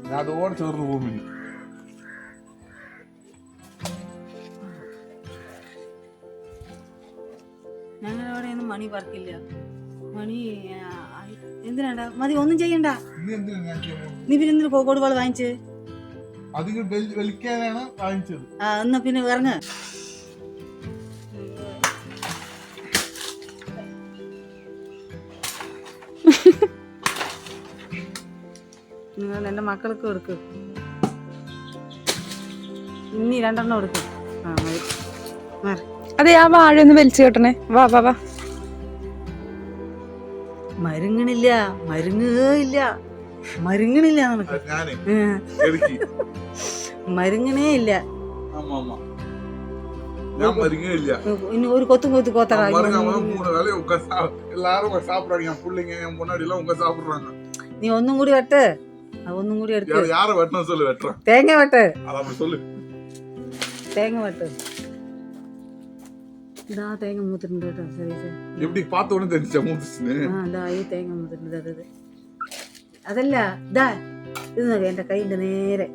ഞാൻ അതോടെ ചേർന്ന് പോകും. ഞങ്ങളവിടെയൊന്നും മണി പറക്കില്ല. മണി എന്തിനാണ്ടാ? മതി, ഒന്നും ചെയ്യണ്ട. നീ പിന്നെ എന്തിനു കോഴിക്കോട് പാള് വാങ്ങിച്ച്? വലിക്കാനാണ് വാങ്ങിച്ചത്. എന്നാ പിന്നെ ഇറങ്ങ. നിങ്ങൾ എന്റെ മക്കൾക്ക് കൊടുക്ക്. ഇനി 2 എണ്ണം കൊടുക്കും. അതെ, ആ വാഴ ഒന്ന് വലിച്ചു കെട്ടണേ. വാ വാ വാ. മരുങ്ങണില്ല, മരുങ്ങുകയില്ല, മരുങ്ങണില്ല. നിനക്ക് മരുങ്ങണേ ഇല്ല. ഇനി ഒരു കൊത്തും കൊത്തു കൊത്തറ. നീ ഒന്നും കൂടി വെട്ട്. ഒന്നും കൂടി എടുത്ത് തേങ്ങ വെട്ട്. തേങ്ങ വെട്ട്. ഇതാ തേങ്ങ മൂത്തിട്ടുണ്ട് കേട്ടോ. ഈ തേങ്ങ മൂത്തിട്ടുണ്ട്. അതല്ല, ഇതാ ഇത് നോക്കി എന്റെ കൈന്റെ നേരെ.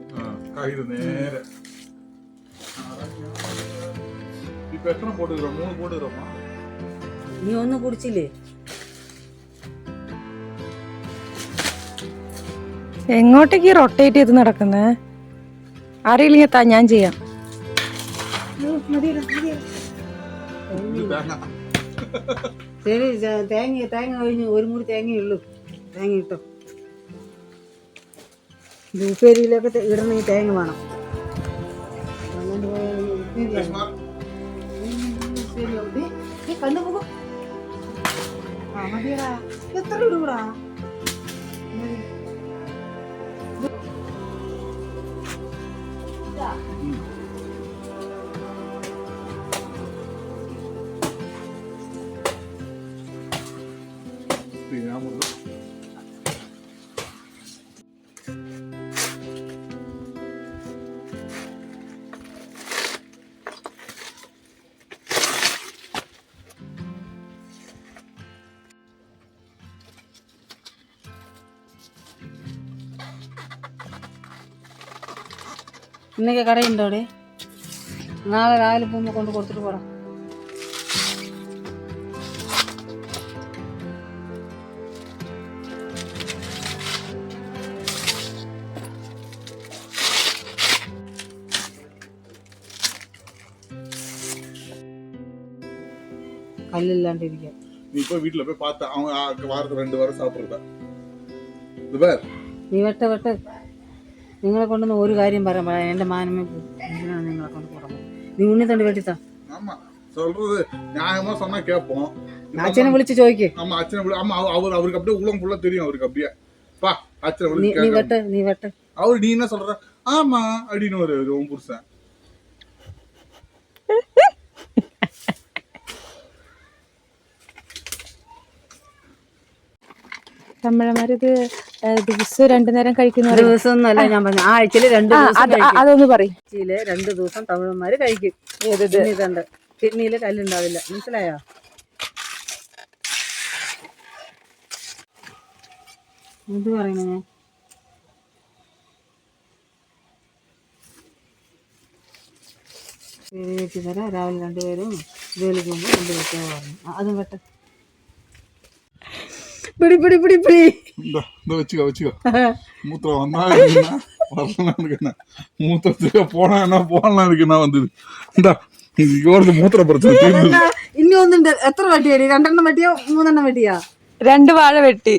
നീ ഒന്നും കുടിച്ചില്ലേ? എങ്ങോട്ടേക്ക് റൊട്ടേറ്റ് ചെയ്ത് നടക്കുന്നേ? അറിയില്ല, ഞാൻ ചെയ്യാം. ശരി, തേങ്ങ കഴിഞ്ഞു. ഒരു മുറി തേങ്ങയുള്ളൂ. തേങ്ങ ഇട്ടോ. ഉപ്പേരിയിലൊക്കെ ഇടണമെങ്കിൽ തേങ്ങ വേണം. കണ്ടുപോകും. മതിയടാ. എത്ര ഇടൂടാ? ഇന്നൊക്കെ കടയുണ്ടോ അവിടെ? നാളെ രാവിലെ പോകുമ്പോൾ കൊണ്ട് കൊടുത്തിട്ട് പോടാം. കല്ലില്ലാണ്ടിരിക്കാൻ. നീ വെട്ട് വെട്ട്. നിങ്ങളെ കൊണ്ടൊന്നും ഒരു കാര്യം പറയാൻ എന്റെ മാനമേ എന്തിനാണ് നിങ്ങളെ കൊണ്ട് കൂടാൻ? നീ ഉണ്ണി തണ്ട് വെട്ടിത്താ. അച്ഛനെ വിളിച്ച് ചോദിക്ക്. നീ വെട്ട്, നീ വെട്ട്. நீ என்ன சொல்ற? ஆமா அப்படின்னு ஒரு புருஷன். തമിഴന്മാരിത് ദിവസം 2 നേരം കഴിക്കുന്ന ദിവസം ഒന്നല്ല ഞാൻ പറഞ്ഞു. ആഴ്ചയില് 2 ദിവസം. അതൊന്ന് പറയും. ആഴ്ചയില് 2 ദിവസം തമിഴന്മാര് കഴിക്കും. ഇതുണ്ട്, കിഡ്നിയില് കല്ലുണ്ടാവില്ല. മനസ്സിലായോ? ഇത് പറയുന്നത് ഞാൻ വെച്ച് തരാം. രാവിലെ 2 പേരും ജോലിക്ക് പോകുമ്പോൾ 2 വെച്ചാൽ പറഞ്ഞു. അതും വെട്ട. പിടി പിടി പിടി പിടി. வச்சுக்கோ மூத்திரம் வந்தா வரலாம் இருக்குண்ணா. மூத்திரத்துக்கு போனா இருக்குண்ணா வந்தது. இந்தா இவரது மூத்திர பிரச்சனை. ഇനി ഒന്നുണ്ട്. എത്ര വെട്ടിയടി? 2 എണ്ണം വെട്ടിയോ 3 എണ്ണം വെട്ടിയാ? 2 വാഴ വെട്ടി.